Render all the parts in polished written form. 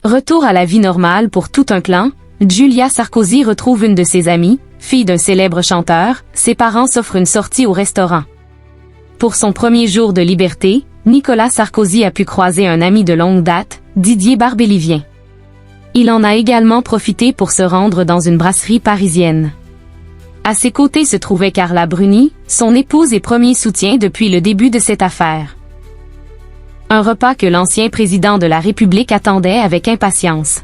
Retour à la vie normale pour tout un clan, Julia Sarkozy retrouve une de ses amies, fille d'un célèbre chanteur, ses parents s'offrent une sortie au restaurant. Pour son premier jour de liberté, Nicolas Sarkozy a pu croiser un ami de longue date, Didier Barbelivien. Il en a également profité pour se rendre dans une brasserie parisienne. À ses côtés se trouvait Carla Bruni, son épouse et premier soutien depuis le début de cette affaire. Un repas que l'ancien président de la République attendait avec impatience.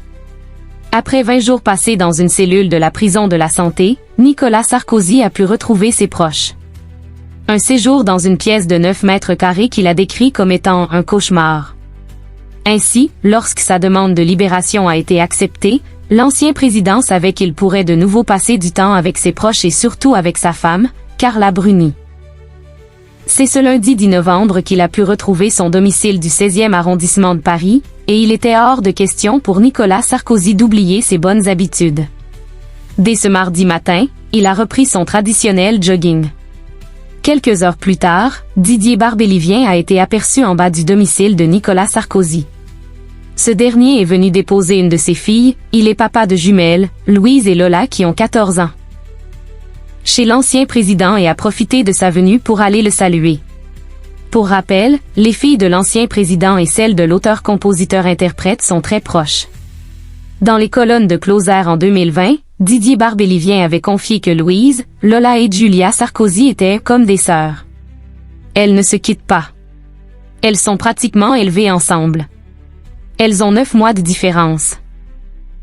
Après 20 jours passés dans une cellule de la prison de la Santé, Nicolas Sarkozy a pu retrouver ses proches. Un séjour dans une pièce de 9 mètres carrés qu'il a décrit comme étant un cauchemar. Ainsi, lorsque sa demande de libération a été acceptée, l'ancien président savait qu'il pourrait de nouveau passer du temps avec ses proches et surtout avec sa femme, Carla Bruni. C'est ce lundi 10 novembre qu'il a pu retrouver son domicile du 16e arrondissement de Paris, et il était hors de question pour Nicolas Sarkozy d'oublier ses bonnes habitudes. Dès ce mardi matin, il a repris son traditionnel jogging. Quelques heures plus tard, Didier Barbelivien a été aperçu en bas du domicile de Nicolas Sarkozy. Ce dernier est venu déposer une de ses filles, il est papa de jumelles, Louise et Lola qui ont 14 ans. Chez l'ancien président et a profité de sa venue pour aller le saluer. Pour rappel, les filles de l'ancien président et celles de l'auteur-compositeur-interprète sont très proches. Dans les colonnes de Closer en 2020, Didier Barbelivien avait confié que Louise, Lola et Julia Sarkozy étaient comme des sœurs. Elles ne se quittent pas. Elles sont pratiquement élevées ensemble. Elles ont 9 mois de différence.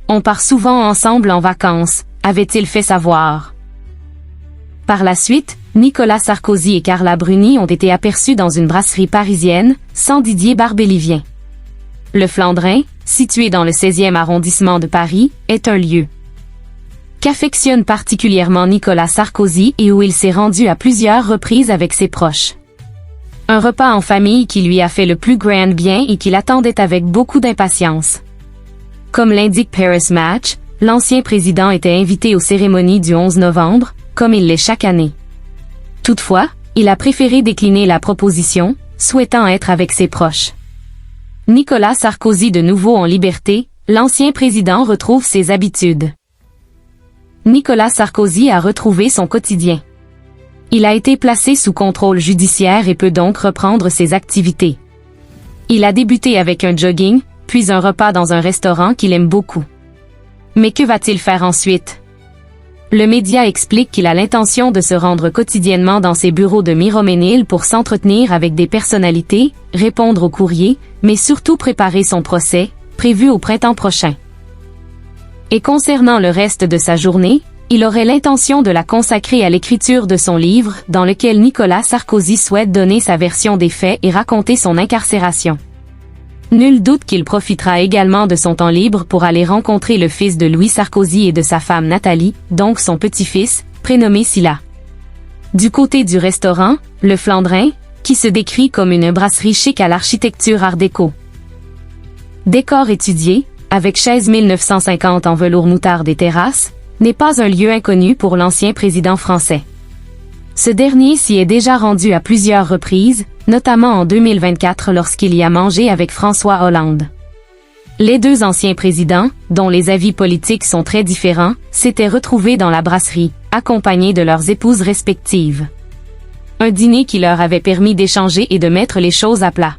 On part souvent ensemble en vacances, avait-il fait savoir. Par la suite, Nicolas Sarkozy et Carla Bruni ont été aperçus dans une brasserie parisienne, sans Didier Barbelivien. Le Flandrin, situé dans le 16e arrondissement de Paris, est un lieu qu'affectionne particulièrement Nicolas Sarkozy et où il s'est rendu à plusieurs reprises avec ses proches. Un repas en famille qui lui a fait le plus grand bien et qu'il attendait avec beaucoup d'impatience. Comme l'indique Paris Match, l'ancien président était invité aux cérémonies du 11 novembre, comme il l'est chaque année. Toutefois, il a préféré décliner la proposition, souhaitant être avec ses proches. Nicolas Sarkozy de nouveau en liberté, l'ancien président retrouve ses habitudes. Nicolas Sarkozy a retrouvé son quotidien. Il a été placé sous contrôle judiciaire et peut donc reprendre ses activités. Il a débuté avec un jogging, puis un repas dans un restaurant qu'il aime beaucoup. Mais que va-t-il faire ensuite? Le média explique qu'il a l'intention de se rendre quotidiennement dans ses bureaux de Miroménil pour s'entretenir avec des personnalités, répondre aux courriers, mais surtout préparer son procès, prévu au printemps prochain. Et concernant le reste de sa journée, il aurait l'intention de la consacrer à l'écriture de son livre, dans lequel Nicolas Sarkozy souhaite donner sa version des faits et raconter son incarcération. Nul doute qu'il profitera également de son temps libre pour aller rencontrer le fils de Louis Sarkozy et de sa femme Nathalie, donc son petit-fils, prénommé Sylla. Du côté du restaurant, le Flandrin, qui se décrit comme une brasserie chic à l'architecture art déco. Décor étudié, avec chaises 1950 en velours moutarde et terrasse, n'est pas un lieu inconnu pour l'ancien président français. Ce dernier s'y est déjà rendu à plusieurs reprises, notamment en 2024 lorsqu'il y a mangé avec François Hollande. Les deux anciens présidents, dont les avis politiques sont très différents, s'étaient retrouvés dans la brasserie, accompagnés de leurs épouses respectives. Un dîner qui leur avait permis d'échanger et de mettre les choses à plat.